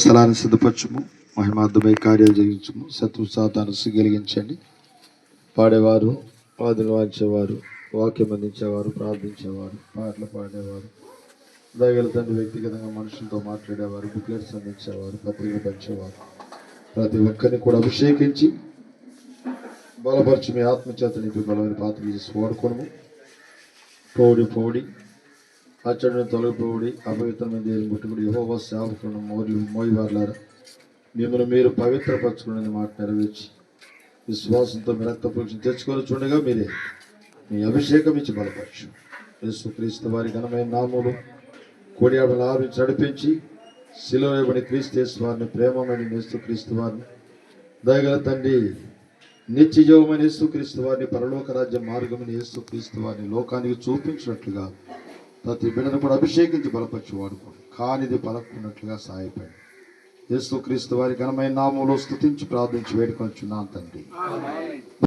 స్థలాన్ని సిద్ధపరచుము, మహిమార్థమై కార్యాలు జరిగించము, శత్రు సాతాను కలిగించండి. పాడేవారు, వాదులు వాంచేవారు, వాక్యం అందించేవారు, ప్రార్థించేవారు, పాటలు పాడేవారు, దయగల తండ్రి వ్యక్తిగతంగా మనుషులతో మాట్లాడేవారు, బుక్లెట్స్ అందించేవారు, పత్రికలు పంచేవారు, ప్రతి ఒక్కరిని కూడా అభిషేకించి బలపరిచి మీ ఆత్మచేత నింపి బలమైన పాత్రలు చేసి వాడుకోను. పోడి అచ్చడిని తొలగిపోడి అపవిత్రమైన దేవుని ముట్టుకుని యెహోవా సేవకులను మోయివారులారా, మిమ్మల్ని మీరు పవిత్రపరచుకునే మాట నెరవేర్చి విశ్వాసంతో మీ రక్త పరీక్ష తెచ్చుకొని చూడగా మీరే మీ అభిషేకం ఇచ్చి బలపరచు. యేసుక్రీస్తు వారి ఘనమైన నామములు కోడి ఆడలను ఆవించి నడిపించి శిలువబడి క్రీస్తు వారిని ప్రేమమైన యేసుక్రీస్తు వారిని దయగల తండ్రి నిత్య జీవమైన యేసుక్రీస్తు వారిని పరలోక రాజ్య మార్గమైన యేసుక్రీస్తు వారిని లోకానికి చూపించినట్లుగా ప్రతి బిడ్డను కూడా అభిషేకించి బలపరిచి వాడుకోండి. కానిది పలకున్నట్లుగా సహాయపడి యేసుక్రీస్తు వారి ఘనమైన నామములో స్తుతించి ప్రార్థించి వేడుకొనుచున్నాను తండ్రి.